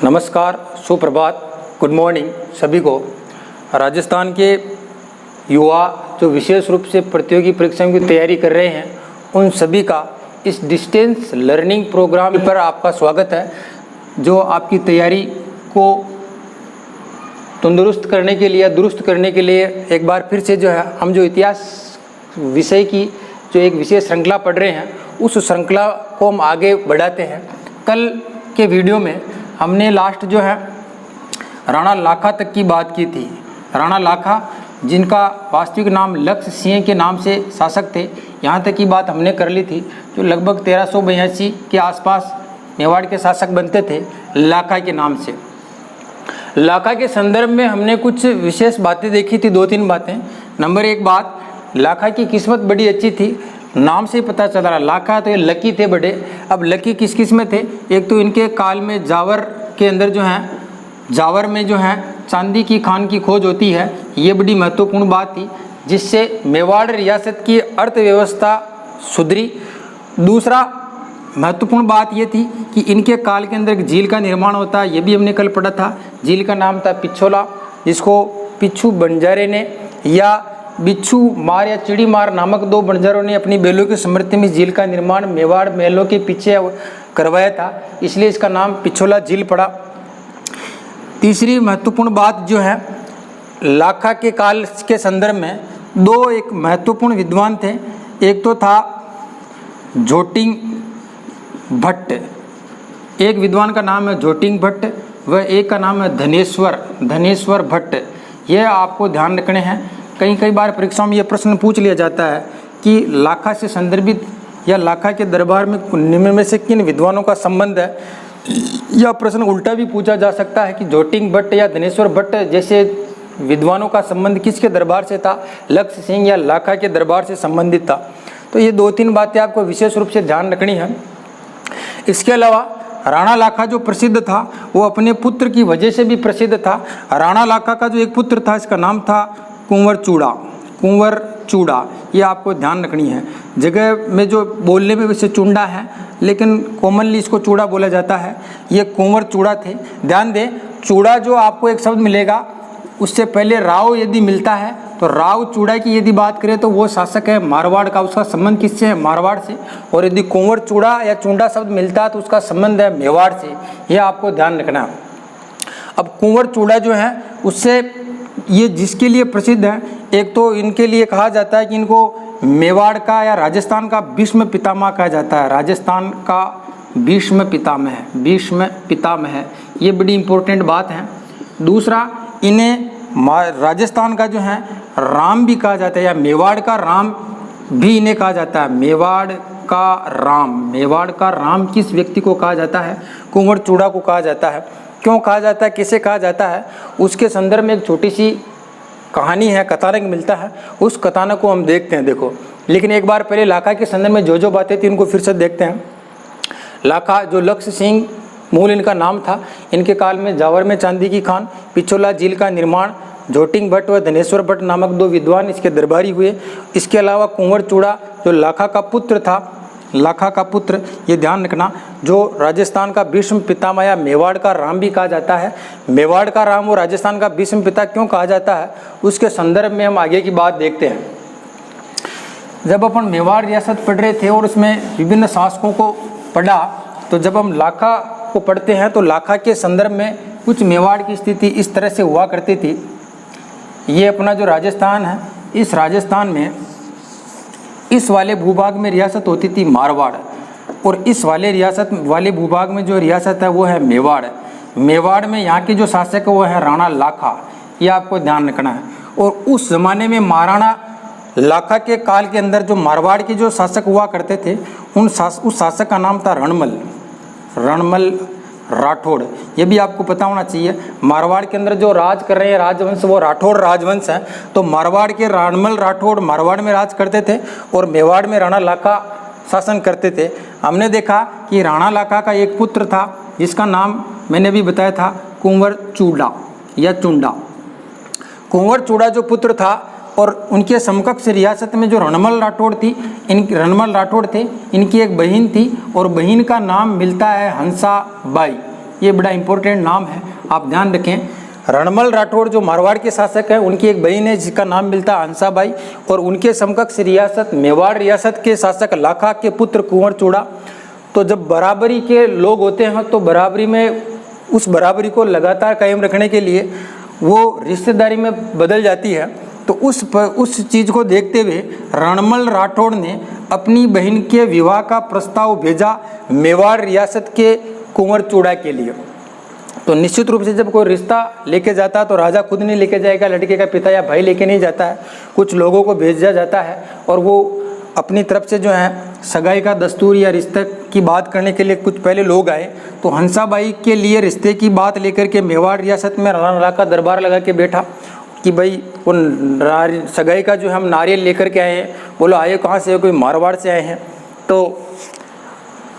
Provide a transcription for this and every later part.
नमस्कार, सुप्रभात, good morning सभी को। राजस्थान के युवा जो विशेष रूप से प्रतियोगी परीक्षाओं की तैयारी कर रहे हैं, उन सभी का इस डिस्टेंस लर्निंग प्रोग्राम पर आपका स्वागत है, जो आपकी तैयारी को तंदुरुस्त करने के लिए, दुरुस्त करने के लिए एक बार फिर से जो है हम जो इतिहास विषय की जो एक विशेष श्रृंखला पढ़ रहे हैं, उस श्रृंखला को हम आगे बढ़ाते हैं। कल के वीडियो में हमने लास्ट जो है राणा लाखा तक की बात की थी। राणा लाखा, जिनका वास्तविक नाम लक्ष्य सिंह के नाम से शासक थे, यहाँ तक की बात हमने कर ली थी, जो लगभग 1382 के आसपास मेवाड़ के शासक बनते थे लाखा के नाम से। लाखा के संदर्भ में हमने कुछ विशेष बातें देखी थी, 2-3 बातें। नंबर 1 बात, लाखा की किस्मत बड़ी अच्छी थी। नाम से ही पता चल रहा, लाखा तो ये लकी थे बड़े। अब लकी किस किस में थे? एक तो इनके काल में जावर के अंदर जो है, जावर में जो है चांदी की खान की खोज होती है। ये बड़ी महत्वपूर्ण बात थी, जिससे मेवाड़ रियासत की अर्थव्यवस्था सुधरी। दूसरा महत्वपूर्ण बात ये थी कि इनके काल के अंदर एक झील का निर्माण होता है। ये भी हमने कल पढ़ा था। झील का नाम था पिछोला, जिसको पिच्छू बंजारे ने या बिच्छू मार या चिड़ी मार नामक 2 बंजारों ने अपनी बेलों की समृद्धि में झील का निर्माण मेवाड़ महलों के पीछे करवाया था, इसलिए इसका नाम पिछोला झील पड़ा। तीसरी महत्वपूर्ण बात जो है, लाखा के काल के संदर्भ में 2 एक महत्वपूर्ण विद्वान थे। एक तो था जोटिंग भट्ट, एक विद्वान का नाम है जोटिंग भट्ट, वह एक का नाम है धनेश्वर भट्ट। यह आपको ध्यान रखने हैं। कई बार परीक्षाओं में यह प्रश्न पूछ लिया जाता है कि लाखा से संदर्भित या लाखा के दरबार में निम्न में से किन विद्वानों का संबंध है। यह प्रश्न उल्टा भी पूछा जा सकता है कि जोटिंग भट्ट या धनेश्वर भट्ट जैसे विद्वानों का संबंध किसके दरबार से था, लक्ष्य सिंह या लाखा के दरबार से संबंधित था। तो ये 2-3 बातें आपको विशेष रूप से ध्यान रखनी है। इसके अलावा राणा लाखा जो प्रसिद्ध था, वो अपने पुत्र की वजह से भी प्रसिद्ध था। राणा लाखा का जो एक पुत्र था, इसका नाम था कुंवर चूड़ा। ये आपको ध्यान रखनी है। जगह में जो बोलने में वैसे चुंडा है, लेकिन कॉमनली इसको चूड़ा बोला जाता है। ये कुंवर चूड़ा थे। ध्यान दें, चूड़ा जो आपको एक शब्द मिलेगा, उससे पहले राव यदि मिलता है तो राव चूड़ा की यदि बात करें तो वो शासक है मारवाड़ का, उसका संबंध किससे है? मारवाड़ से। और यदि कुंवर चूड़ा या चुंडा शब्द मिलता है तो उसका संबंध है मेवाड़ से। यह आपको ध्यान रखना। अब कुंवर चूड़ा जो है, उससे ये जिसके लिए प्रसिद्ध है, एक तो इनके लिए कहा जाता है कि इनको मेवाड़ का या राजस्थान का भीष्म पितामह कहा जाता है। राजस्थान का भीष्म पितामह है। ये बड़ी इंपॉर्टेंट बात है। दूसरा, इन्हें राजस्थान का जो है राम भी कहा जाता है, या मेवाड़ का राम भी इन्हें कहा जाता है। मेवाड़ का राम किस व्यक्ति को कहा जाता है? कुंवर चूड़ा को कहा जाता है। क्यों कहा जाता है, किसे कहा जाता है, उसके संदर्भ में एक छोटी सी कहानी है, कथानक मिलता है। उस कथानक को हम देखते हैं। देखो, लेकिन एक बार पहले लाखा के संदर्भ में जो बातें थी उनको फिर से देखते हैं। लाखा जो लक्ष्य सिंह मूल इनका नाम था, इनके काल में जावर में चांदी की खान, पिछोला झील का निर्माण, जोटिंग भट्ट व धनेश्वर भट्ट नामक 2 विद्वान इसके दरबारी हुए। इसके अलावा कुंवर चूड़ा जो लाखा का पुत्र, ये ध्यान रखना, जो राजस्थान का भीष्म पितामह या मेवाड़ का राम भी कहा जाता है। मेवाड़ का राम और राजस्थान का भीष्म पिता क्यों कहा जाता है, उसके संदर्भ में हम आगे की बात देखते हैं। जब अपन मेवाड़ रियासत पढ़ रहे थे और उसमें विभिन्न शासकों को पढ़ा, तो जब हम लाखा को पढ़ते हैं तो लाखा के संदर्भ में कुछ मेवाड़ की स्थिति इस तरह से हुआ करती थी। ये अपना जो राजस्थान है, इस राजस्थान में इस वाले भूभाग में रियासत होती थी मारवाड़, और इस वाले भूभाग में जो रियासत है वो है मेवाड़। मेवाड़ में यहाँ के जो शासक है वो है राणा लाखा। ये आपको ध्यान रखना है। और उस जमाने में महाराणा लाखा के काल के अंदर जो मारवाड़ के जो शासक हुआ करते थे, उस शासक का नाम था रणमल राठौड़। ये भी आपको पता होना चाहिए। मारवाड़ के अंदर जो राज कर रहे हैं राजवंश, वो राठौड़ राजवंश है। तो मारवाड़ के रणमल राठौड़ मारवाड़ में राज करते थे और मेवाड़ में राणा लाखा शासन करते थे। हमने देखा कि राणा लाखा का एक पुत्र था, जिसका नाम मैंने अभी बताया था कुंवर चूड़ा या चुंडा। कुंवर चूड़ा जो पुत्र था, और उनके समकक्ष रियासत में जो रणमल राठौड़ थे, इनकी एक बहन थी और बहन का नाम मिलता है हंसा बाई। ये बड़ा इंपॉर्टेंट नाम है, आप ध्यान रखें। रणमल राठौड़ जो मारवाड़ के शासक हैं, उनकी एक बहन है जिसका नाम मिलता है हंसाबाई, और उनके समकक्ष रियासत मेवाड़ रियासत के शासक लाखा के पुत्र कुंवर चूड़ा। तो जब बराबरी के लोग होते हैं तो बराबरी में उस बराबरी को लगातार कायम रखने के लिए वो रिश्तेदारी में बदल जाती है। तो उस चीज़ को देखते हुए रणमल राठौड़ ने अपनी बहन के विवाह का प्रस्ताव भेजा मेवाड़ रियासत के कुंवर चूड़ा के लिए। तो निश्चित रूप से जब कोई रिश्ता लेके जाता है तो राजा खुद नहीं लेके जाएगा, लड़के का पिता या भाई लेके नहीं जाता है, कुछ लोगों को भेजा जाता है और वो अपनी तरफ से जो है सगाई का दस्तूर या रिश्ते की बात करने के लिए कुछ पहले लोग आए। तो हंसाबाई के लिए रिश्ते की बात लेकर के मेवाड़ रियासत में राणा का दरबार लगा के बैठा कि भाई वो सगाई का जो हम नारियल लेकर के आए हैं। बोलो आए कहाँ से हो? कोई मारवाड़ से आए हैं। तो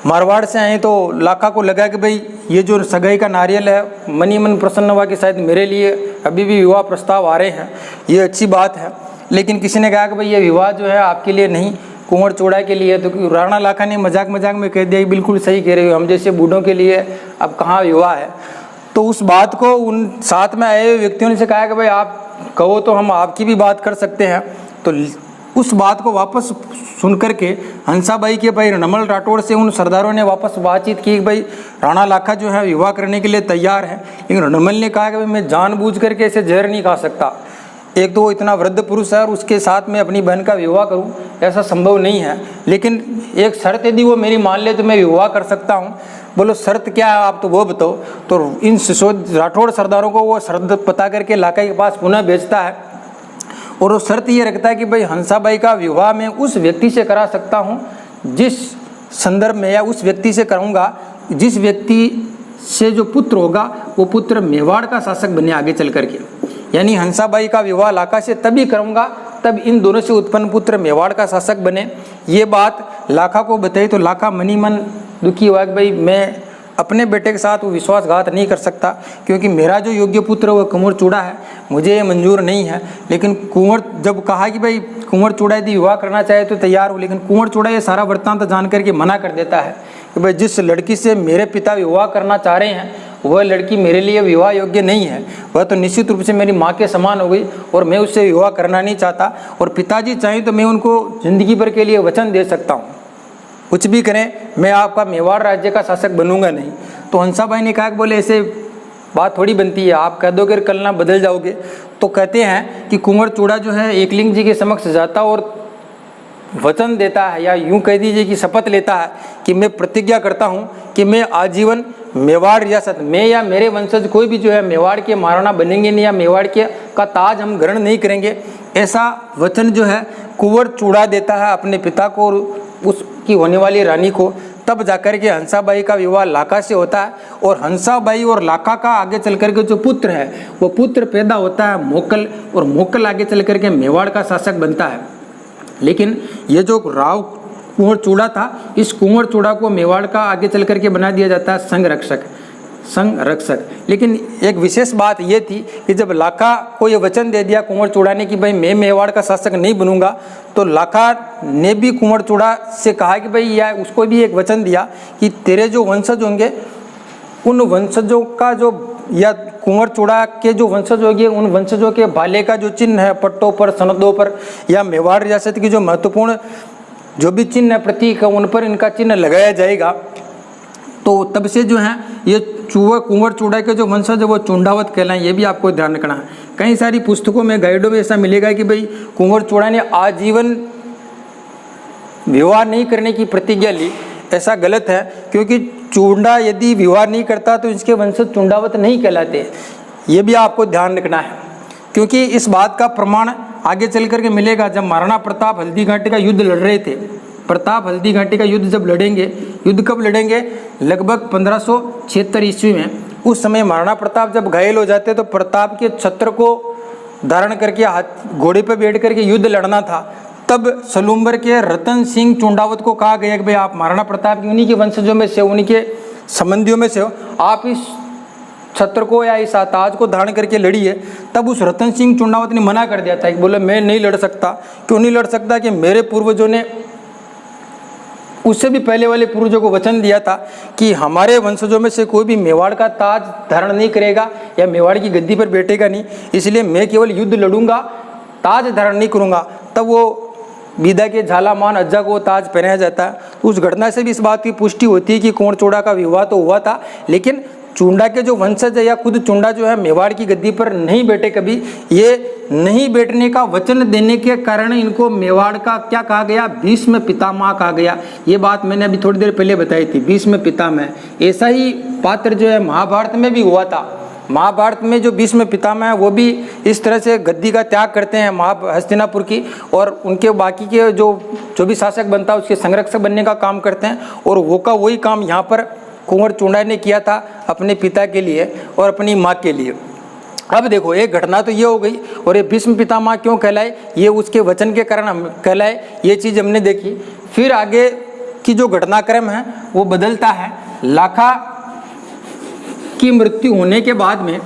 मारवाड़ से आए तो लाखा को लगा कि भाई ये जो सगाई का नारियल है, मनी मन प्रसन्न हुआ कि शायद मेरे लिए अभी भी विवाह प्रस्ताव आ रहे हैं, ये अच्छी बात है। लेकिन किसी ने कहा कि भाई ये विवाह जो है आपके लिए नहीं, कुंवर चूड़ा के लिए। तो राणा लाखा ने मजाक मजाक में कह दिया, बिल्कुल सही कह रहे हो, हम जैसे बूढ़ों के लिए अब कहाँ विवाह है। तो उस बात को उन साथ में आए हुए व्यक्तियों ने से कहा कि भाई आप कहो तो हम आपकी भी बात कर सकते हैं। तो उस बात को वापस सुन करके हंसाबाई के भाई रणमल राठौड़ से उन सरदारों ने वापस बातचीत की कि भाई राणा लाखा जो है विवाह करने के लिए तैयार है। लेकिन रणमल ने कहा कि भाई मैं जानबूझ करके ऐसे जहर नहीं खा सकता। एक तो वो इतना वृद्ध पुरुष है और उसके साथ में अपनी बहन का विवाह करूं, ऐसा संभव नहीं है। लेकिन एक शर्त यदि वो मेरी मान ले तो मैं विवाह कर सकता हूं। बोलो शर्त क्या है आप तो वो बताओ। तो इन सिसोद राठौड़ सरदारों को वो शर्त पता करके लाखा के पास पुनः भेजता है और वो शर्त ये रखता है कि भाई हंसाबाई का विवाह मैं उस व्यक्ति से करा सकता हूँ जिस संदर्भ में, या उस व्यक्ति से कराऊंगा जिस व्यक्ति से जो पुत्र होगा वो पुत्र मेवाड़ का शासक बने आगे चल करके। यानी हंसाबाई का विवाह लाखा से तभी करूंगा तब इन दोनों से उत्पन्न पुत्र मेवाड़ का शासक बने। ये बात लाखा को बताई तो लाखा मनी मन दुखी हुआ कि भाई मैं अपने बेटे के साथ वो विश्वासघात नहीं कर सकता, क्योंकि मेरा जो योग्य पुत्र वो कुंवर चूड़ा है, मुझे ये मंजूर नहीं है। लेकिन कुंवर जब कहा कि भाई कुंवर चूड़ा यदि विवाह करना चाहे तो तैयार हो, लेकिन कुंवर चूड़ा ये सारा वृत्तांत जान करके मना कर देता है कि भाई जिस लड़की से मेरे पिता विवाह करना चाह रहे हैं वह लड़की मेरे लिए विवाह योग्य नहीं है। वह तो निश्चित रूप से मेरी माँ के समान हो गई और मैं उससे विवाह करना नहीं चाहता। और पिताजी चाहें तो मैं उनको जिंदगी भर के लिए वचन दे सकता हूँ, कुछ भी करें मैं आपका मेवाड़ राज्य का शासक बनूंगा नहीं। तो हंसाबाई ने कहा कि बोले ऐसे बात थोड़ी बनती है, आप कह दोगे कल ना बदल जाओगे। तो कहते हैं कि कुंवर चूड़ा जो है एकलिंग जी के समक्ष जाता और वचन देता है, या यूं कह दीजिए कि शपथ लेता है कि मैं प्रतिज्ञा करता हूं कि मैं आजीवन मेवाड़ रियासत में या मेरे वंशज कोई भी जो है मेवाड़ के महाराणा बनेंगे नहीं, या मेवाड़ के का ताज हम ग्रहण नहीं करेंगे। ऐसा वचन जो है कुंवर चूड़ा देता है अपने पिता को और उसकी होने वाली रानी को। तब जाकर के हंसाबाई का विवाह लाखा से होता है और हंसाबाई और लाखा का आगे चल करके जो पुत्र है वो पुत्र पैदा होता है मोकल, और मोकल आगे चल करके मेवाड़ का शासक बनता है। लेकिन ये जो राव कुंवर चूड़ा था, इस कुंवर चूड़ा को मेवाड़ का आगे चल करके बना दिया जाता है संरक्षक। लेकिन एक विशेष बात ये थी कि जब लाखा को ये वचन दे दिया कुंवर चूड़ा ने कि भाई मैं मेवाड़ का शासक नहीं बनूंगा, तो लाखा ने भी कुंवर चूड़ा से कहा कि भाई या उसको भी एक वचन दिया कि तेरे जो वंशज होंगे उन वंशजों का जो, या कुंवर चूड़ा के जो वंशज होंगे उन वंशजों के भाले का जो चिन्ह है पट्टों पर, सनदों पर, या मेवाड़ रियासत की जो महत्वपूर्ण जो भी चिन्ह है प्रतीक है उन पर इनका चिन्ह लगाया जाएगा। तो तब से जो है ये कुंवर चूड़ा के जो वंशज है वो चुंडावत कहलाएं, ये भी आपको ध्यान रखना है। कई सारी पुस्तकों में गाइडों में ऐसा मिलेगा कि भाई कुंवर चूड़ा ने आजीवन विवाह नहीं करने की प्रतिज्ञा ली, ऐसा गलत है। क्योंकि चूंडा यदि विवाह नहीं करता तो इसके वंशज चुंडावत नहीं कहलाते, ये भी आपको ध्यान रखना है। क्योंकि इस बात का प्रमाण आगे चल करके मिलेगा जब महाराणा प्रताप हल्दी घाटी का युद्ध लड़ रहे थे। प्रताप हल्दी घाटी का युद्ध जब लड़ेंगे, युद्ध कब लड़ेंगे? लगभग 1576 ईस्वी में। उस समय महाराणा प्रताप जब घायल हो जाते तो प्रताप के छत्र को धारण करके हाथ घोड़े पर बैठ करके युद्ध लड़ना था। तब सलूम्बर के रतन सिंह चुंडावत को कहा गया कि भाई आप महाराणा प्रताप की उन्हीं के वंशजों में से, उन्हीं के संबंधियों में से हो, आप इस छत्र को या इस ताज को धारण करके लड़िए। तब उस रतन सिंह चुंडावत ने मना कर दिया था कि बोले मैं नहीं लड़ सकता। क्यों नहीं लड़ सकता? कि मेरे पूर्वजों ने उससे भी पहले वाले पूर्वजों को वचन दिया था कि हमारे वंशजों में से कोई भी मेवाड़ का ताज धारण नहीं करेगा या मेवाड़ की गद्दी पर बैठेगा नहीं, इसलिए मैं केवल युद्ध लड़ूंगा, ताज धारण नहीं करूंगा। तब वो बीदा के झालामान अज्जा को ताज पहनाया जाता है। उस घटना से भी इस बात की पुष्टि होती है कि कुंवर चूड़ा का विवाह तो हुआ था, लेकिन चुंडा के जो वंशज है या खुद चुंडा जो है मेवाड़ की गद्दी पर नहीं बैठे कभी। ये नहीं बैठने का वचन देने के कारण इनको मेवाड़ का क्या कहा गया, भीष्म पितामह कहा गया। ये बात मैंने अभी थोड़ी देर पहले बताई थी, भीष्म पितामह। ऐसा ही पात्र जो है महाभारत में भी हुआ था। महाभारत में जो भीष्म पितामह है वो भी इस तरह से गद्दी का त्याग करते हैं हस्तिनापुर की, और उनके बाकी के जो भी शासक बनता है उसके संरक्षक बनने का काम करते हैं। और वो का वही काम यहाँ पर कुंवर चूंडा ने किया था अपने पिता के लिए और अपनी माँ के लिए। अब देखो, एक घटना तो ये हो गई, और ये भीष्म पितामह क्यों कहलाए, ये उसके वचन के कारण हम कहलाए, ये चीज़ हमने देखी। फिर आगे की जो घटनाक्रम है वो बदलता है। लाखा की मृत्यु होने के बाद में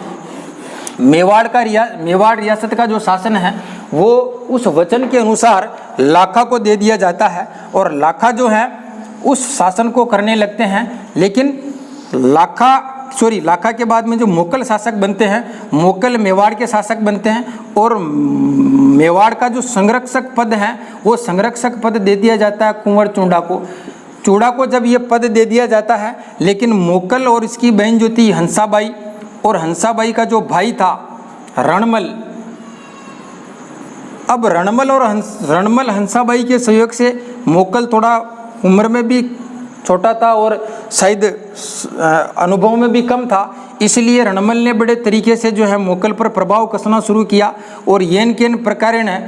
मेवाड़ रियासत का जो शासन है वो उस वचन के अनुसार लाखा को दे दिया जाता है, और लाखा जो है उस शासन को करने लगते हैं। लेकिन लाखा के बाद में जो मोकल शासक बनते हैं, मोकल मेवाड़ के शासक बनते हैं, और मेवाड़ का जो संरक्षक पद है वो संरक्षक पद दे दिया जाता है कुंवर चूंडा को। चूड़ा को जब ये पद दे दिया जाता है, लेकिन मोकल और इसकी बहन जो थी हंसाबाई, और हंसाबाई का जो भाई था रणमल, अब रणमल और हंसाबाई के सहयोग से मोकल थोड़ा उम्र में भी छोटा था और शायद अनुभव में भी कम था, इसलिए रणमल ने बड़े तरीके से जो है मोकल पर प्रभाव कसना शुरू किया, और येन केन प्रकार ने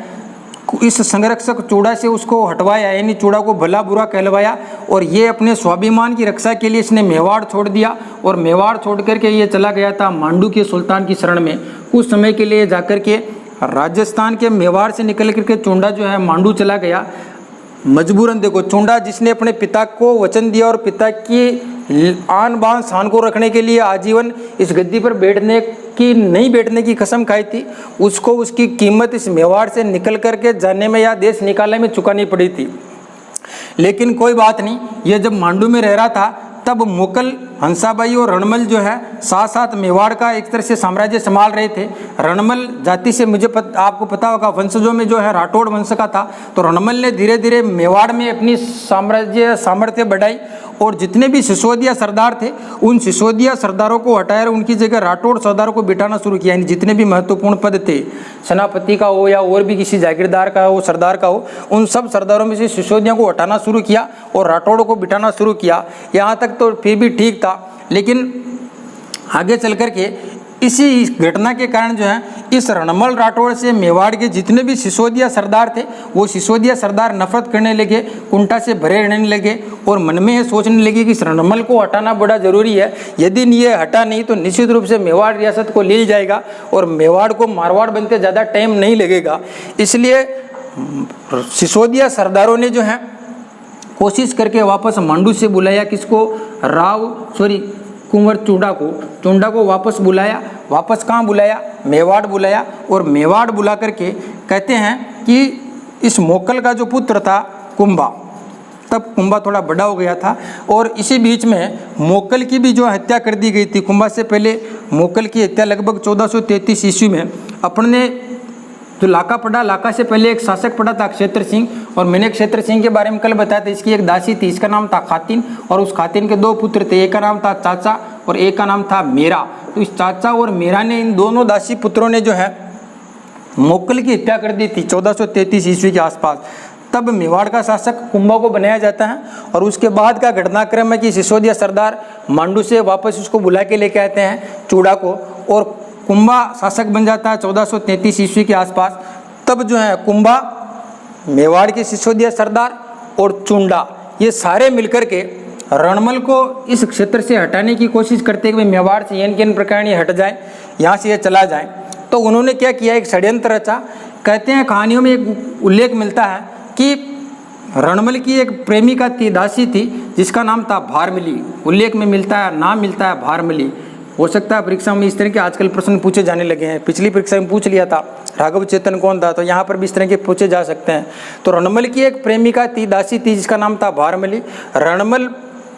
इस संरक्षक चूड़ा से उसको हटवाया, यानी चूड़ा को भला बुरा कहलवाया। और ये अपने स्वाभिमान की रक्षा के लिए इसने मेवाड़ छोड़ दिया, और मेवाड़ छोड़ करके ये चला गया था मांडू के सुल्तान की शरण में। कुछ समय के लिए जाकर के राजस्थान के मेवाड़ से निकल करके चूंडा जो है मांडू चला गया मजबूरन। देखो, चूंडा जिसने अपने पिता को वचन दिया और पिता की आन बान शान को रखने के लिए आजीवन इस गद्दी पर नहीं बैठने की कसम खाई थी, उसको उसकी कीमत इस मेवाड़ से निकल करके जाने में या देश निकालने में चुकानी पड़ी थी। लेकिन कोई बात नहीं, ये जब मांडू में रह रहा था तब मोकल हंसाबाई और रणमल जो है साथ साथ मेवाड़ का एक तरह से साम्राज्य संभाल रहे थे। रणमल जाति से आपको पता होगा वंशजों में जो है राठौड़ वंश का था, तो रणमल ने धीरे धीरे मेवाड़ में अपनी सामर्थ्य बढ़ाई, और जितने भी सिसोदिया सरदार थे उन सिसोदिया सरदारों को हटाया, उनकी जगह राठौड़ सरदारों को बिठाना शुरू किया। यानी जितने भी महत्वपूर्ण पद थे, सेनापति का हो या और भी किसी जागीरदार का हो, सरदार का हो, उन सब सरदारों में से सिसोदिया को हटाना शुरू किया और राठौड़ों को बिठाना शुरू किया। यहाँ तक तो फिर भी ठीक था, लेकिन आगे चल कर के इसी घटना के कारण जो है इस रणमल राठौड़ से मेवाड़ के जितने भी सिसोदिया सरदार थे वो सिसोदिया सरदार नफरत करने लगे, कुंठा से भरे रहने लगे, और मन में ये सोचने लगे कि इस रणमल को हटाना बड़ा ज़रूरी है। यदि ये हटा नहीं तो निश्चित रूप से मेवाड़ रियासत को ले जाएगा और मेवाड़ को मारवाड़ बनते ज़्यादा टाइम नहीं लगेगा। इसलिए सिसोदिया सरदारों ने जो है कोशिश करके वापस मांडू से बुलाया किसको, कुंवर चूंडा को वापस बुलाया। वापस कहाँ बुलाया, मेवाड़ बुलाया, और मेवाड़ बुला करके कहते हैं कि इस मोकल का जो पुत्र था कुंभा, तब कुंभा थोड़ा बड़ा हो गया था, और इसी बीच में मोकल की भी जो हत्या कर दी गई थी। कुंभा से पहले मोकल की हत्या लगभग 1433 ईस्वी में अपने जो लाका पड़ा, लाका से पहले एक शासक पड़ा था क्षेत्र सिंह, और मैंने क्षेत्र सिंह के बारे में कल बताया था। इसकी एक दासी थी, इसका नाम था खातिन, और उस खातिन के दो पुत्र थे, एक का नाम था चाचा और एक का नाम था मेरा। तो इस चाचा और मेरा ने, इन दोनों दासी पुत्रों ने जो है मोकल की हत्या कर दी थी 1433 ईस्वी के आसपास। तब मेवाड़ का शासक कुंभा को बनाया जाता है, और उसके बाद का घटनाक्रम है कि सिसोदिया सरदार मांडू से वापस उसको बुला के लेके आते हैं चूड़ा को, और कुंभा शासक बन जाता है 1433 ईस्वी के आसपास। तब जो है कुंभा, मेवाड़ के सिसोदिया सरदार और चूंडा, ये सारे मिलकर के रणमल को इस क्षेत्र से हटाने की कोशिश करते हुए मेवाड़ से येन प्रकार ये हट जाए, यहाँ से ये चला जाए। तो उन्होंने क्या किया, एक षड्यंत्र रचा। कहते हैं कहानियों में एक उल्लेख मिलता है कि रणमल की एक प्रेमिका थी, दासी थी, जिसका नाम था भारमली। उल्लेख में मिलता है, नाम मिलता है भारमली। हो सकता है परीक्षा में इस तरह के आजकल प्रश्न पूछे जाने लगे हैं। पिछली परीक्षा में पूछ लिया था राघव चेतन कौन था, तो यहाँ पर भी इस तरह के पूछे जा सकते हैं। तो रणमल की एक प्रेमिका थी, दासी थी, जिसका नाम था भारमली। रणमल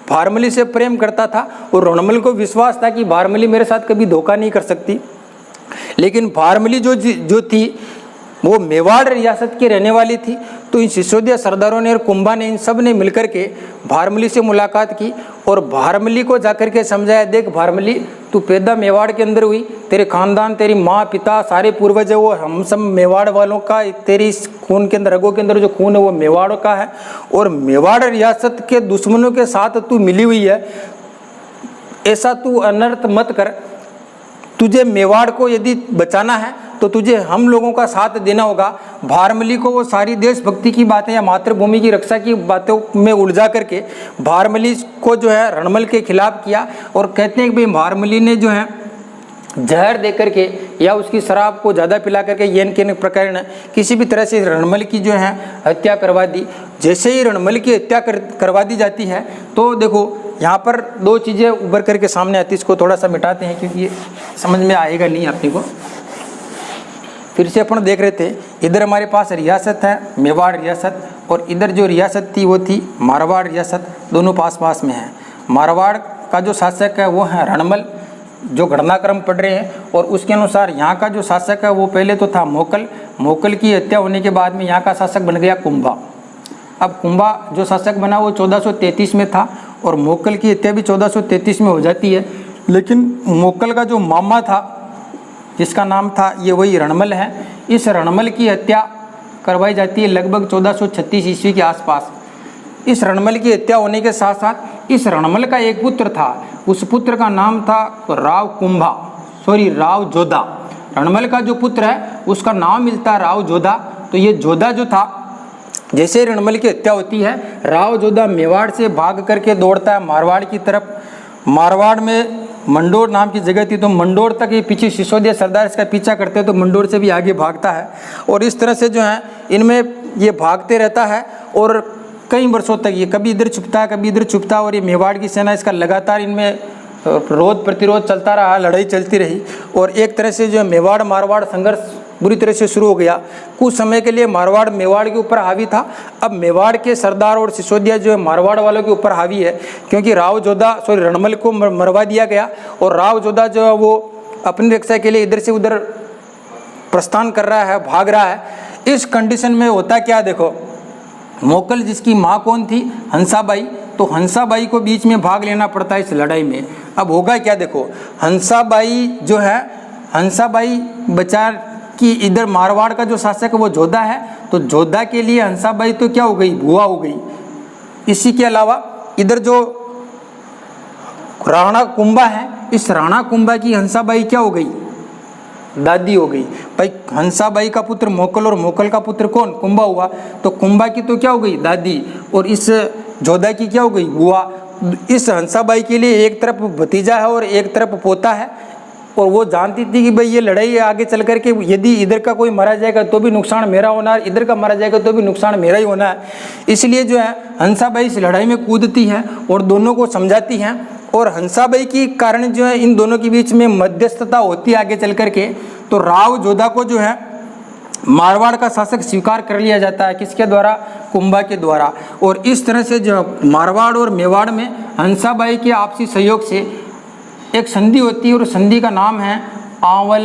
भारमली से प्रेम करता था और रणमल को विश्वास था कि भारमली मेरे साथ कभी धोखा नहीं कर सकती। लेकिन भारमली जो थी वो मेवाड़ रियासत की रहने वाली थी। तो इन सिसोदिया सरदारों ने और कुंभा ने, इन सब ने मिलकर के भारमली से मुलाकात की और भारमली को जाकर के समझाया, देख भारमली, तू पैदा मेवाड़ के अंदर हुई, तेरे खानदान, तेरी माँ पिता सारे पूर्वज है वो हम सब मेवाड़ वालों का, तेरी खून के अंदर, रगों के अंदर जो खून है वो मेवाड़ का है, और मेवाड़ रियासत के दुश्मनों के साथ तू मिली हुई है, ऐसा तू अनर्थ मत कर। तुझे मेवाड़ को यदि बचाना है तो तुझे हम लोगों का साथ देना होगा। भारमली को वो सारी देशभक्ति की बातें या मातृभूमि की रक्षा की बातों में उलझा करके भारमली को जो है रणमल के खिलाफ किया और कहते हैं कि भाई भारमली ने जो है जहर दे करके या उसकी शराब को ज़्यादा पिला करके येन के प्रकार किसी भी तरह से रणमल की जो है हत्या करवा दी। जैसे ही रणमल की हत्या करवा दी जाती है तो देखो यहाँ पर दो चीज़ें उभर करके सामने आती, इसको थोड़ा सा मिटाते हैं क्योंकि ये समझ में आएगा नहीं अपने को। फिर से अपन देख रहे थे, इधर हमारे पास रियासत है मेवाड़ रियासत और इधर जो रियासत थी वो थी मारवाड़ रियासत, दोनों पास पास में है। मारवाड़ का जो शासक है वो है रणमल, जो घटनाक्रम पढ़ रहे हैं, और उसके अनुसार यहाँ का जो शासक है वो पहले तो था मोकल। मोकल की हत्या होने के बाद में यहाँ का शासक बन गया कुंभा। अब कुंभा जो शासक बना वो 1433 में था और मोकल की हत्या भी 1433 में हो जाती है। लेकिन मोकल का जो मामा था जिसका नाम था ये वही रणमल है, इस रणमल की हत्या करवाई जाती है लगभग 1436 ईस्वी के आसपास। इस रणमल की हत्या होने के साथ साथ इस रणमल का एक पुत्र था, उस पुत्र का नाम था राव जोधा। रणमल का जो पुत्र है उसका नाम मिलता है राव जोधा। तो ये जोधा जो था, जैसे रणमल की हत्या होती है राव जोधा मेवाड़ से भाग करके दौड़ता है मारवाड़ की तरफ। मारवाड़ में मंडोर नाम की जगह थी, तो मंडोर तक ये पीछे सिसोदिया सरदार इसका पीछा करते हैं तो मंडोर से भी आगे भागता है और इस तरह से जो है इनमें ये भागते रहता है और कई वर्षों तक ये कभी इधर छुपता है कभी इधर छुपता है और ये मेवाड़ की सेना इसका लगातार इनमें रोध प्रतिरोध चलता रहा, लड़ाई चलती रही और एक तरह से जो मेवाड़ मारवाड़ संघर्ष बुरी तरह से शुरू हो गया। कुछ समय के लिए मारवाड़ मेवाड़ के ऊपर हावी था। अब मेवाड़ के सरदार और सिसोदिया जो है मारवाड़ वालों के ऊपर हावी है, क्योंकि रणमल को मरवा दिया गया और राव जोधा जो है वो अपनी रक्षा के लिए इधर से उधर प्रस्थान कर रहा है, भाग रहा है। इस कंडीशन में होता क्या, देखो मोकल जिसकी माँ कौन थी, हंसाबाई, तो हंसाबाई को बीच में भाग लेना पड़ता है इस लड़ाई में। अब होगा क्या, देखो हंसाबाई जो है, हंसाबाई बचा कि इधर मारवाड़ का जो शासक है वो जोधा है, तो जोधा के लिए हंसाबाई तो क्या हो गई, बुआ हो गई। इसी के अलावा इधर जो राणा कुंभा है, इस राणा कुंभा की हंसाबाई क्या हो गई, दादी हो गई। भाई हंसाबाई का पुत्र मोकल और मोकल का पुत्र कौन, कुंभा हुआ, तो कुंभा की तो क्या हो गई, दादी, और इस जोधा की क्या हो गई, बुआ। इस हंसाबाई के लिए एक तरफ भतीजा है और एक तरफ पोता है और वो जानती थी कि भाई ये लड़ाई आगे चल कर के यदि इधर का कोई मारा जाएगा तो भी नुकसान मेरा होना है, इधर का मारा जाएगा तो भी नुकसान मेरा ही होना है। इसलिए जो है हंसाबाई इस लड़ाई में कूदती है और दोनों को समझाती हैं और हंसाबाई की कारण जो है इन दोनों के बीच में मध्यस्थता होती है आगे चल कर के। तो राव जोधा को जो है मारवाड़ का शासक स्वीकार कर लिया जाता है, किसके द्वारा, कुंभा के द्वारा। और इस तरह से जो मारवाड़ और मेवाड़ में हंसाबाई के आपसी सहयोग से एक संधि होती है और संधि का नाम है आंवल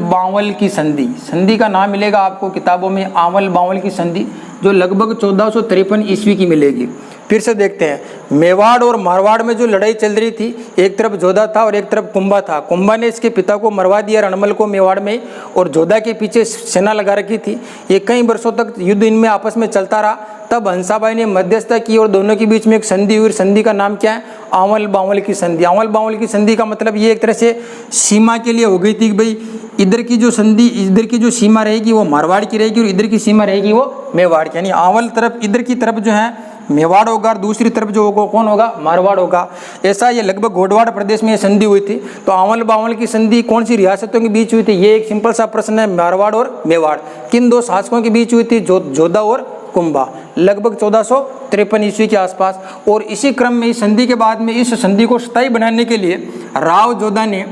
बांवल की संधि। संधि का नाम मिलेगा आपको किताबों में, आंवल बांवल की संधि, जो लगभग 1453 ईस्वी की मिलेगी। फिर से देखते हैं, मेवाड़ और मारवाड़ में जो लड़ाई चल रही थी, एक तरफ जोधा था और एक तरफ कुंभा था। कुंभा ने इसके पिता को मरवा दिया रणमल को मेवाड़ में, और जोधा के पीछे सेना लगा रखी थी। ये कई वर्षों तक युद्ध इनमें आपस में चलता रहा। तब हंसाबाई ने मध्यस्थता की और दोनों के बीच में एक संधि हुई। संधि का नाम क्या है, आंवल बांवल की संधि। आंवल बांवल की संधि का मतलब ये एक तरह से सीमा के लिए हो गई थी कि भाई इधर की जो संधि, इधर की जो सीमा रहेगी वो मारवाड़ की रहेगी और इधर की सीमा रहेगी वो मेवाड़ की, यानी आंवल तरफ, इधर की तरफ जो है मेवाड़ होगा और दूसरी तरफ जो होगा कौन होगा, मारवाड़ होगा। ऐसा ये लगभग गोडवाड़ प्रदेश में ये संधि हुई थी। तो आंवल बांवल की संधि कौन सी रियासतों के बीच हुई थी, ये एक सिंपल सा प्रश्न है। मारवाड़ और मेवाड़ किन दो शासकों के बीच हुई थी, जोधा और कुंभा, लगभग 1453 ईस्वी के आसपास। और इसी क्रम में इस संधि के बाद में इस संधि को स्थायी बनाने के लिए राव जोधा ने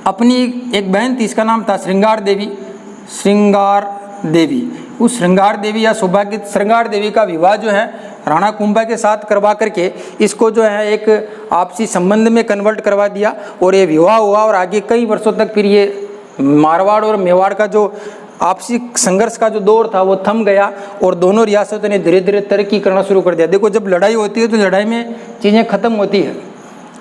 अपनी एक बहन थी, इसका नाम था श्रृंगार देवी। श्रृंगार देवी, उस श्रृंगार देवी या सौभाग्य श्रृंगार देवी का विवाह जो है राणा कुंभा के साथ करवा करके इसको जो है एक आपसी संबंध में कन्वर्ट करवा दिया और ये विवाह हुआ। और आगे कई वर्षों तक फिर ये मारवाड़ और मेवाड़ का जो आपसी संघर्ष का जो दौर था वो थम गया और दोनों रियासतों ने धीरे धीरे तरक्की करना शुरू कर दिया। देखो, जब लड़ाई होती है तो लड़ाई में चीज़ें ख़त्म होती है,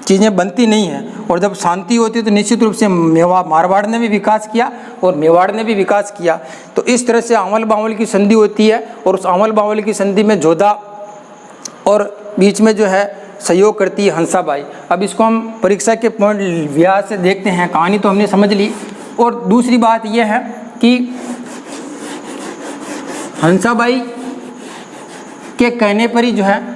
चीज़ें बनती नहीं हैं, और जब शांति होती है तो निश्चित रूप से मारवाड़ ने भी विकास किया और मेवाड़ ने भी विकास किया। तो इस तरह से आंवल बांवल की संधि होती है और उस आंवल बांवल की संधि में जोधा और बीच में जो है सहयोग करती है हंसाबाई। अब इसको हम परीक्षा के पॉइंट व्यास से देखते हैं। कहानी तो हमने समझ ली। और दूसरी बात यह है कि हंसाबाई के कहने पर ही जो है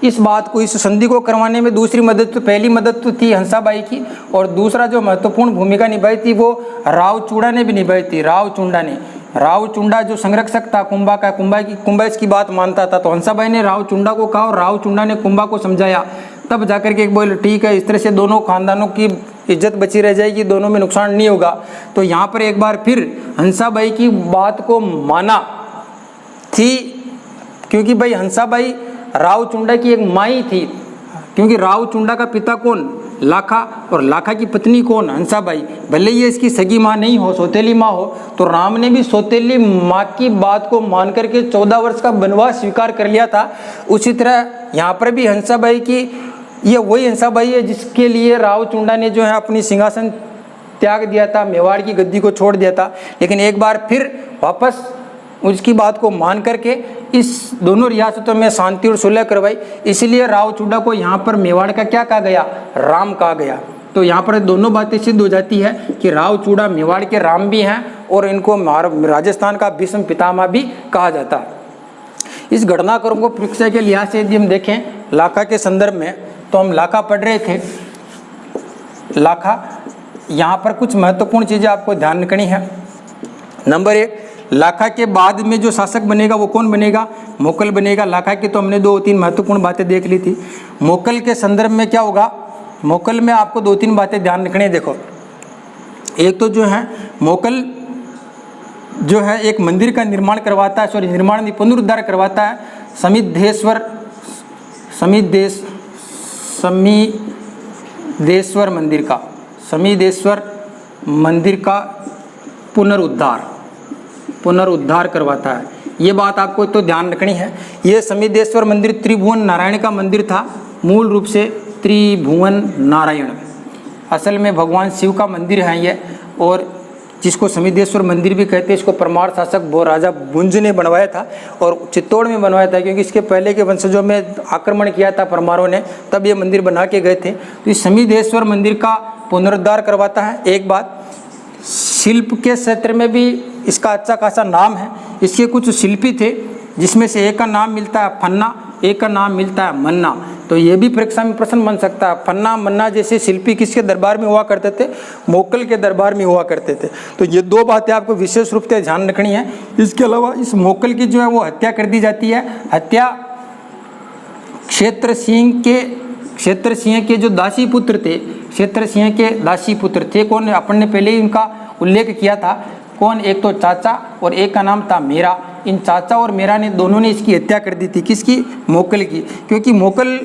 इस बात को, इस संधि को करवाने में दूसरी मदद तो, पहली मदद तो थी हंसाबाई की, और दूसरा जो महत्वपूर्ण भूमिका निभाई थी वो राव चूड़ा ने भी निभाई थी। राव चुंडा ने, राव चुंडा जो संरक्षक था कुंभा का, कुंभा इसकी बात मानता था, तो हंसाबाई ने राव चुंडा को कहा और राव चुंडा ने कुंभा को समझाया। तब जाकर के बोले ठीक है, इस तरह से दोनों खानदानों की इज्जत बची रह जाएगी, दोनों में नुकसान नहीं होगा। तो यहाँ पर एक बार फिर हंसाबाई की बात को माना थी, क्योंकि भाई हंसाबाई राव चुंडा की एक माई थी, क्योंकि राव चुंडा का पिता कौन, लाखा, और लाखा की पत्नी कौन, हंसाबाई। भले ये इसकी सगी माँ नहीं हो, सौतेली माँ हो, तो राम ने भी सौतेली माँ की बात को मान करके 14 वर्ष का वनवास स्वीकार कर लिया था। उसी तरह यहाँ पर भी हंसाबाई की, ये वही हंसाबाई है जिसके लिए राव चुंडा ने जो है अपनी सिंहासन त्याग दिया था, मेवाड़ की गद्दी को छोड़ दिया था। लेकिन एक बार फिर वापस उसकी बात को मान करके इस दोनों रियासतों में शांति और सुलह करवाई। इसलिए राव चुंडा को यहाँ पर मेवाड़ का क्या कहा गया, राम कहा गया। तो यहाँ पर दोनों बातें सिद्ध हो जाती है कि राव चुंडा मेवाड़ के राम भी हैं और इनको राजस्थान का भीष्म पितामह भी कहा जाता है। इस घटनाक्रम को परीक्षा के लिहाज से यदि हम देखें लाखा के संदर्भ में, तो हम लाखा पढ़ रहे थे। लाखा, यहाँ पर कुछ महत्वपूर्ण चीज़ें आपको ध्यान रखनी है। नंबर 1, लाखा के बाद में जो शासक बनेगा वो कौन बनेगा, मोकल बनेगा। लाखा की तो हमने 2-3 महत्वपूर्ण बातें देख ली थी। मोकल के संदर्भ में क्या होगा, मोकल में आपको 2-3 बातें ध्यान रखनी है। देखो, एक तो जो है मोकल जो है एक मंदिर का निर्माण करवाता है, सॉरी निर्माण नहीं, पुनरुद्धार करवाता है समीदेश्वर मंदिर का पुनरुद्धार करवाता है। ये बात आपको तो ध्यान रखनी है। ये समीदेश्वर मंदिर त्रिभुवन नारायण का मंदिर था, मूल रूप से त्रिभुवन नारायण असल में भगवान शिव का मंदिर है ये, और जिसको समीदेश्वर मंदिर भी कहते हैं। इसको परमार शासक राजा भुंज ने बनवाया था और चित्तौड़ में बनवाया था, क्योंकि इसके पहले के वंशजों में आक्रमण किया था परमारों ने, तब ये मंदिर बना के गए थे। तो इस समीदेश्वर मंदिर का पुनरुद्धार करवाता है। एक बात, शिल्प के क्षेत्र में भी इसका अच्छा खासा नाम है। इसके कुछ शिल्पी थे जिसमें से एक का नाम मिलता है फन्ना, एक का नाम मिलता है मन्ना। तो ये भी परीक्षा में प्रश्न बन सकता है। फन्ना मन्ना जैसे शिल्पी किसके दरबार में हुआ करते थे, मोकल के दरबार में हुआ करते थे। तो ये 2 बातें आपको विशेष रूप से ध्यान रखनी है। इसके अलावा इस मोकल की जो है वो हत्या कर दी जाती है। हत्या क्षेत्र सिंह के जो दासी पुत्र थे, क्षेत्र सिंह के दासी पुत्र थे कौन, अपन ने पहले ही उनका उल्लेख किया था। कौन, एक तो चाचा और एक का नाम था मेरा। इन चाचा और मेरा ने दोनों ने इसकी हत्या कर दी थी। किसकी, मोकल की। क्योंकि मोकल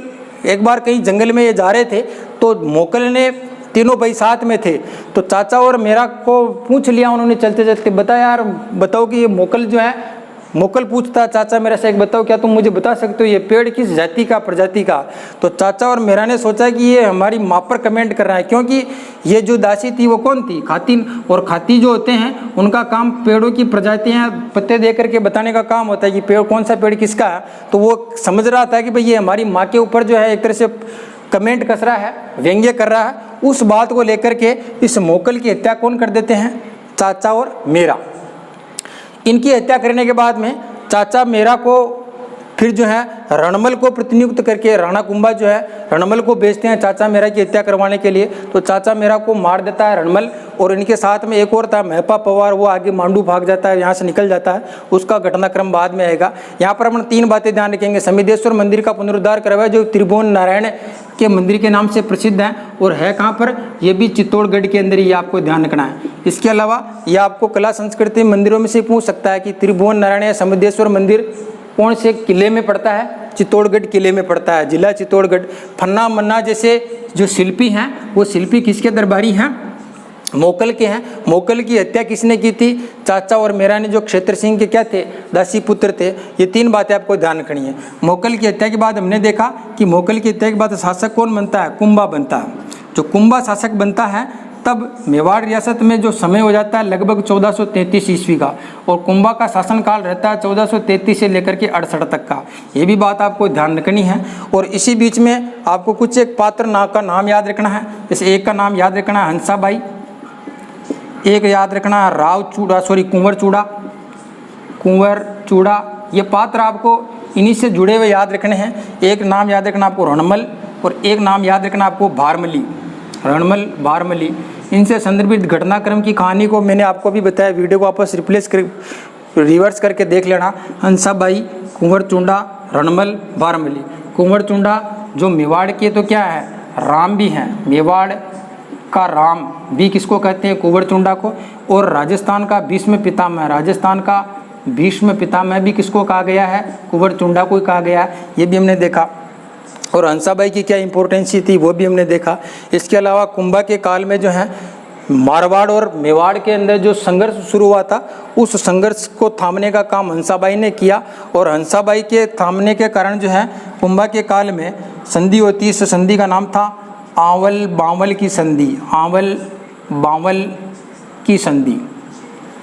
एक बार कहीं जंगल में ये जा रहे थे, तो मोकल ने, तीनों भाई साथ में थे, तो चाचा और मेरा को पूछ लिया उन्होंने चलते चलते, बता यार, बताओ कि ये मोकल जो है, मोकल पूछता चाचा मेरा से, एक बताओ क्या तुम मुझे बता सकते हो ये पेड़ किस जाति का, प्रजाति का। तो चाचा और मेरा ने सोचा कि ये हमारी माँ पर कमेंट कर रहा है, क्योंकि ये जो दासी थी वो कौन थी, खातिन। और खाती जो होते हैं उनका काम पेड़ों की प्रजातियाँ पत्ते दे करके बताने का काम होता है कि पेड़ कौन सा पेड़ किसका है। तो वो समझ रहा था कि भाई ये हमारी माँ के ऊपर जो है एक तरह से कमेंट कस रहा है, व्यंग्य कर रहा है। उस बात को लेकर के इस मोकल की हत्या कौन कर देते हैं, चाचा और मेरा। इनकी हत्या करने के बाद में चाचा मेरा को फिर जो है रणमल को प्रतिनियुक्त करके राणा कुंभा जो है रणमल को भेजते हैं चाचा मेरा की हत्या करवाने के लिए। तो चाचा मेरा को मार देता है रणमल, और इनके साथ में एक और था महपा पवार, वो आगे मांडू भाग जाता है, यहाँ से निकल जाता है, उसका घटनाक्रम बाद में आएगा। यहाँ पर अपन 3 बातें ध्यान रखेंगे। समिदेश्वर मंदिर का पुनरुद्धार करवाया जो त्रिभुवन नारायण के मंदिर के नाम से प्रसिद्ध है, और है कहाँ पर, ये भी चित्तौड़गढ़ के अंदर ही आपको ध्यान रखना है। इसके अलावा ये आपको कला संस्कृति मंदिरों में से पूछ सकता है कि त्रिभुवन नारायण या समिदेश्वर मंदिर कौन से किले में पड़ता है, चित्तौड़गढ़ किले में पड़ता है, जिला चित्तौड़गढ़। फन्ना मन्ना जैसे जो शिल्पी हैं वो शिल्पी किसके दरबारी हैं, मोकल के हैं। मोकल की हत्या किसने की थी, चाचा और मेरा ने, जो क्षेत्र सिंह के क्या थे, दासी पुत्र थे। ये 3 बातें आपको ध्यान रखनी है। मोकल की हत्या के बाद हमने देखा कि मोकल की हत्या के बाद शासक कौन बनता है, कुंभा बनता है। जो कुंभा शासक बनता है तब मेवाड़ रियासत में जो समय हो जाता है लगभग 1433 ईस्वी का, और कुंभा का शासनकाल रहता है 1433 से लेकर के 68 तक का। ये भी बात आपको ध्यान रखनी है। और इसी बीच में आपको कुछ एक पात्र का नाम याद रखना है। जैसे एक का नाम याद रखना है हंसाबाई, एक याद रखना है कुंवर चूड़ा। ये पात्र आपको इन्हीं से जुड़े हुए याद रखने हैं। एक नाम याद रखना आपको रणमल, और एक नाम याद रखना आपको भारमली, रणमल भारमली। इनसे संदर्भित घटनाक्रम की कहानी को मैंने आपको भी बताया, वीडियो को वापस रिवर्स करके देख लेना। हंसाबाई, कुंवर चूड़ा, रणमल, भारमली। कुंवर चूड़ा जो मेवाड़ के तो क्या है, राम भी हैं, मेवाड़ का राम भी किसको कहते हैं, कुंवर चूड़ा को। और राजस्थान का भीष्म पितामह, राजस्थान का भीष्म पितामह भी किसको कहा गया है, कुंवर चूड़ा को ही कहा गया है, ये भी हमने देखा। और हंसाबाई की क्या इंपॉर्टेंसी थी वो भी हमने देखा। इसके अलावा कुंभा के काल में जो है मारवाड़ और मेवाड़ के अंदर जो संघर्ष शुरू हुआ था, उस संघर्ष को थामने का काम हंसाबाई ने किया। और हंसाबाई के थामने के कारण जो है कुंभा के काल में संधि होती है। इस संधि का नाम था आंवल बांवल की संधि, आंवल बांवल की संधि।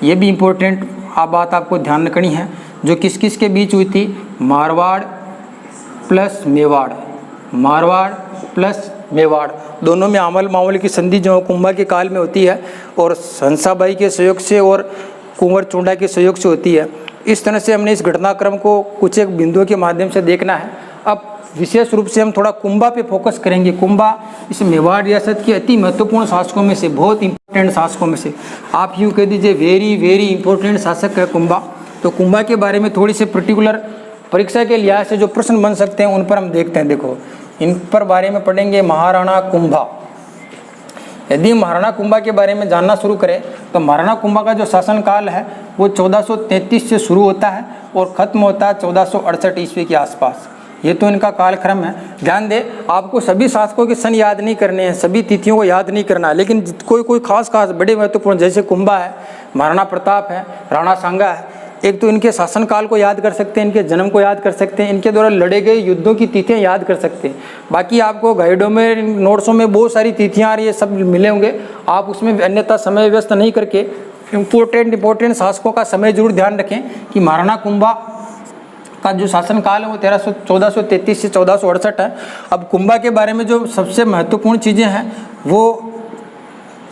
ये भी इम्पोर्टेंट बात आपको ध्यान रखनी है। जो किस किस के बीच हुई थी, मारवाड़ प्लस मेवाड़, मारवाड़ प्लस मेवाड़, दोनों में आंवल बांवल की संधि जो कुंभा के काल में होती है, और हंसाबाई के सहयोग से और कुंवर चूड़ा के सहयोग से होती है। इस तरह से हमने इस घटनाक्रम को कुछ एक बिंदुओं के माध्यम से देखना है। अब विशेष रूप से हम थोड़ा कुंभा पे फोकस करेंगे। कुंभा इस मेवाड़ रियासत के अति महत्वपूर्ण शासकों में से, बहुत इंपॉर्टेंट शासकों में से, आप यूँ कह दीजिए वेरी वेरी इंपॉर्टेंट शासक है कुंभा। तो कुंभा के बारे में थोड़ी सी पर्टिकुलर परीक्षा के लिहाज से जो प्रश्न बन सकते हैं उन पर हम देखते हैं। देखो इन पर बारे में पढ़ेंगे। महाराणा कुंभा, यदि महाराणा कुंभा के बारे में जानना शुरू करें तो महाराणा कुंभा का जो शासनकाल है वो 1433 से शुरू होता है और ख़त्म होता है 1468 ईस्वी के आसपास। ये तो इनका कालक्रम है। ध्यान दें, आपको सभी शासकों के सन याद नहीं करने हैं, सभी तिथियों को याद नहीं करना है, लेकिन कोई खास बड़े महत्वपूर्ण, जैसे कुंभा है, महाराणा प्रताप है, राणा सांगा है, एक तो इनके शासनकाल को याद कर सकते हैं, इनके जन्म को याद कर सकते हैं, इनके द्वारा लड़े गए युद्धों की तिथियां याद कर सकते हैं। बाकी आपको गाइडों में, नोट्सों में बहुत सारी तिथियां और ये सब मिले होंगे, आप उसमें अन्यथा समय व्यस्त नहीं करके इम्पोर्टेंट शासकों का समय जरूर ध्यान रखें कि महाराणा कुंभा का जो शासनकाल है वो 1433 से 1468 है। अब कुंभा के बारे में जो सबसे महत्वपूर्ण चीज़ें हैं वो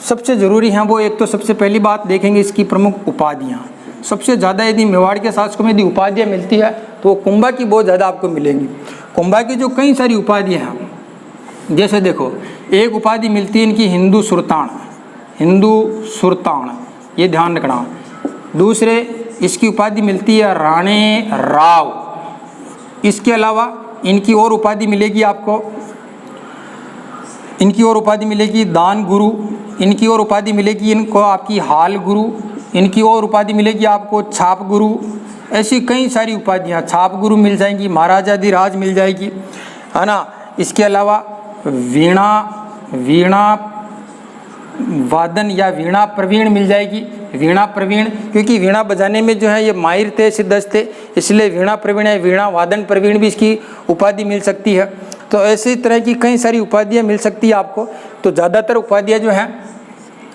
सबसे ज़रूरी हैं, वो एक तो सबसे पहली बात देखेंगे इसकी प्रमुख उपाधियाँ। सबसे ज़्यादा यदि मेवाड़ के शासकों में यदि उपाधियाँ मिलती है तो कुंभा की बहुत ज़्यादा आपको मिलेंगी। कुंभा की जो कई सारी उपाधियाँ हैं, जैसे देखो एक उपाधि मिलती है इनकी हिंदू सुल्तान, ये ध्यान रखना। दूसरे इसकी उपाधि मिलती है राणे राव। इसके अलावा इनकी और उपाधि मिलेगी आपको, इनकी और उपाधि मिलेगी दान गुरु, इनकी और उपाधि मिलेगी इनको आपकी हाल गुरु, इनकी और उपाधि मिलेगी आपको छाप गुरु। ऐसी कई सारी उपाधियाँ, छाप गुरु मिल जाएंगी, महाराजाधिराज मिल जाएगी, है ना। इसके अलावा वीणा वादन या वीणा प्रवीण मिल जाएगी। वीणा प्रवीण, क्योंकि वीणा बजाने में जो है ये माहिर थे, सिद्धस्त थे, इसलिए वीणा प्रवीण है, वीणा वादन प्रवीण भी इसकी उपाधि मिल सकती है। तो ऐसी तरह की कई सारी उपाधियाँ मिल सकती है आपको। तो ज़्यादातर उपाधियाँ जो हैं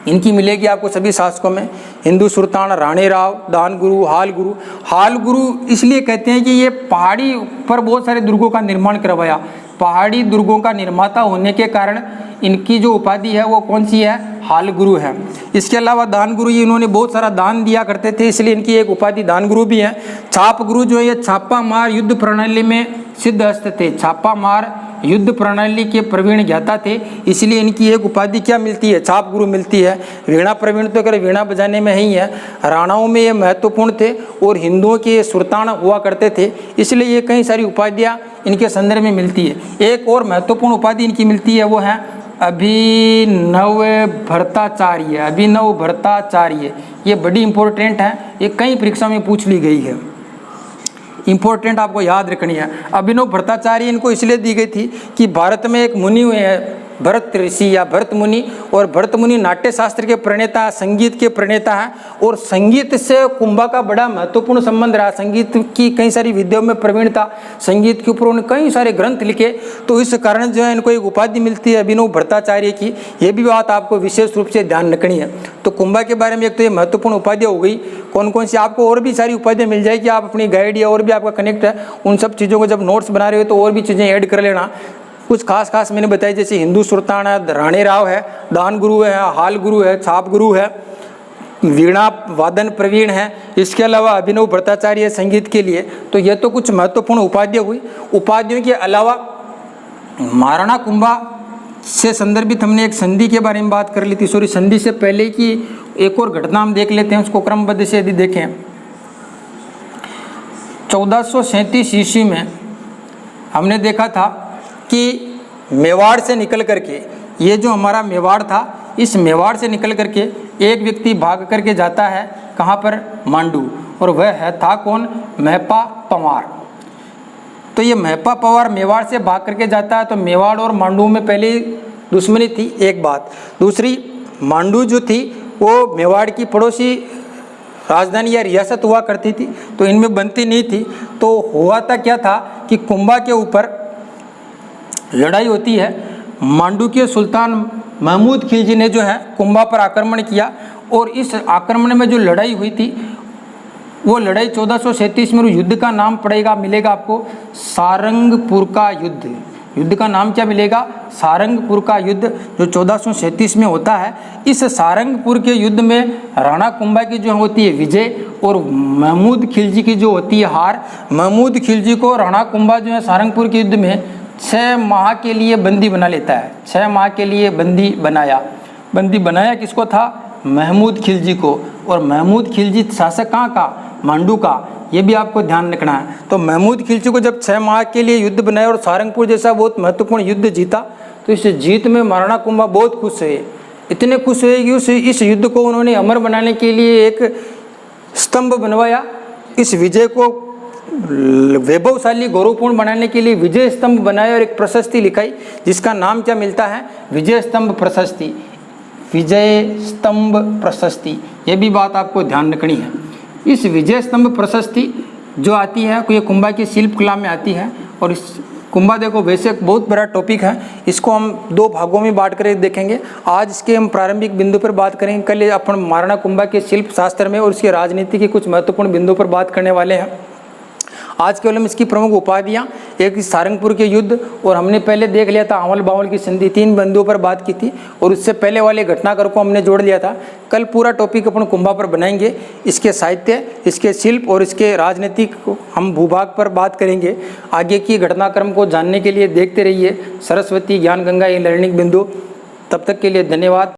इनकी मिलेगी आपको सभी शासकों में। हिंदू सुल्तान, राणे राव, दान गुरु, हाल गुरु। हाल गुरु इसलिए कहते हैं कि ये पहाड़ी पर बहुत सारे दुर्गों का निर्माण करवाया। पहाड़ी दुर्गों का निर्माता होने के कारण इनकी जो उपाधि है वो कौन सी है, हाल गुरु हैं। इसके अलावा दान गुरु, ये इन्होंने बहुत सारा दान दिया करते थे, इसलिए इनकी एक उपाधि दान गुरु भी है। छाप गुरु जो है ये छापा मार युद्ध प्रणाली में सिद्ध हस्त थे, छापा मार युद्ध प्रणाली के प्रवीण ज्ञाता थे, इसलिए इनकी एक उपाधि क्या मिलती है, छाप गुरु मिलती है। वीणा प्रवीण तो अगर वीणा बजाने में ही है, राणाओं में ये महत्वपूर्ण थे और हिंदुओं के ये सुल्तान हुआ करते थे, इसलिए ये कई सारी उपाधियाँ इनके संदर्भ में मिलती है। एक और महत्वपूर्ण उपाधि इनकी मिलती है, वो है अभिनव भट्टाचार्य। अभिनव भट्टाचार्य ये बड़ी इंपॉर्टेंट है, ये कई परीक्षा में पूछ ली गई है, इंपॉर्टेंट आपको याद रखनी है। अभिनव भट्टाचार्य इनको इसलिए दी गई थी कि भारत में एक मुनि हुए हैं भरत ऋषि या भरत मुनि, और भरत मुनि नाट्य शास्त्र के प्रणेता, संगीत के प्रणेता हैं, और संगीत से कुंभा का बड़ा महत्वपूर्ण संबंध रहा। संगीत की कई सारी विद्याओं में प्रवीण था, संगीत के ऊपर उन्होंने कई सारे ग्रंथ लिखे, तो इस कारण जो है इनको एक उपाधि मिलती है अभिनव भट्टाचार्य की। ये भी बात आपको विशेष रूप से ध्यान रखनी है। तो कुंभा के बारे में एक तो ये महत्वपूर्ण उपाधियाँ हो गई, कौन कौन सी, आपको और भी सारी उपाधियाँ मिल जाएगी, आप अपनी गाइड या और भी आपका कनेक्ट है उन सब चीज़ों को जब नोट्स बना रहे हो तो और भी चीज़ें ऐड कर लेना। कुछ खास मैंने बताई, जैसे हिंदू सुल्तान है, राणे राव है, दान गुरु है, हाल गुरु है, छाप गुरु है, वीणा वादन प्रवीण है, इसके अलावा अभिनव भट्टाचार्य संगीत के लिए। तो ये तो कुछ महत्वपूर्ण उपाधियाँ हुई। उपाधियों के अलावा महाराणा कुंभा से संदर्भित हमने एक संधि के बारे में बात कर ली थी, सॉरी संधि से पहले की एक और घटना हम देख लेते हैं, उसको क्रमबद्ध से यदि देखें। 1437 ईस्वी में हमने देखा था कि मेवाड़ से निकल करके, ये जो हमारा मेवाड़ था, इस मेवाड़ से निकल करके एक व्यक्ति भाग करके जाता है कहाँ पर, मांडू, और वह है था कौन, महपा पंवार। तो ये महपा पंवार मेवाड़ से भाग करके जाता है, तो मेवाड़ और मांडू में पहले दुश्मनी थी, एक बात। दूसरी, मांडू जो थी वो मेवाड़ की पड़ोसी राजधानी या रियासत हुआ करती थी, तो इनमें बनती नहीं थी। तो हुआ था क्या था कि कुंभा के ऊपर लड़ाई होती है। मांडू के सुल्तान महमूद खिलजी ने जो है कुंभा पर आक्रमण किया, और इस आक्रमण में जो लड़ाई हुई थी वो लड़ाई 1437 में, युद्ध का नाम पड़ेगा, मिलेगा आपको सारंगपुर का युद्ध। युद्ध का नाम क्या मिलेगा, सारंगपुर का युद्ध, जो 1437 में होता है। इस सारंगपुर के युद्ध में राणा कुंभा की जो होती है विजय, और महमूद खिलजी की जो होती है हार। महमूद खिलजी को राणा कुंभा जो है सारंगपुर के युद्ध में 6 माह के लिए बंदी बना लेता है, 6 माह के लिए बंदी बनाया किसको था, महमूद खिलजी को। और महमूद खिलजी शासक कहाँ का, मांडू का, ये भी आपको ध्यान रखना है। तो महमूद खिलजी को जब 6 माह के लिए युद्ध बनाया और सारंगपुर जैसा बहुत महत्वपूर्ण युद्ध जीता, तो इस जीत में महाराणा कुंभा बहुत खुश हुए, इतने खुश हुए कि इस युद्ध को उन्होंने अमर बनाने के लिए एक स्तंभ बनवाया। इस विजय को वैभवशाली गौरवपूर्ण बनाने के लिए विजय स्तंभ बनाया और एक प्रशस्ति लिखाई, जिसका नाम क्या मिलता है, विजय स्तंभ प्रशस्ति। विजय स्तंभ प्रशस्ति, ये भी बात आपको ध्यान रखनी है। इस विजय स्तंभ प्रशस्ति जो आती है ये कुंभा की शिल्प कला में आती है। और इस कुंभा देखो वैसे एक बहुत बड़ा टॉपिक है, इसको हम 2 भागों में बांट कर देखेंगे। आज इसके हम प्रारंभिक बिंदु पर बात करेंगे, कल अपन महाराणा कुंभा के शिल्प शास्त्र में और उसकी राजनीति के कुछ महत्वपूर्ण बिंदुओं पर बात करने वाले हैं। आज केवल हम इसकी प्रमुख उपाधियाँ, एक सारंगपुर के युद्ध, और हमने पहले देख लिया था अमल बावल की संधि, 3 बिंदुओं पर बात की थी, और उससे पहले वाले घटनाक्रम को हमने जोड़ लिया था। कल पूरा टॉपिक अपन कुंभा पर बनाएंगे, इसके साहित्य, इसके शिल्प और इसके राजनीतिक हम भूभाग पर बात करेंगे। आगे की घटनाक्रम को जानने के लिए देखते रहिए सरस्वती ज्ञान गंगा ये लर्निंग बिंदु। तब तक के लिए धन्यवाद।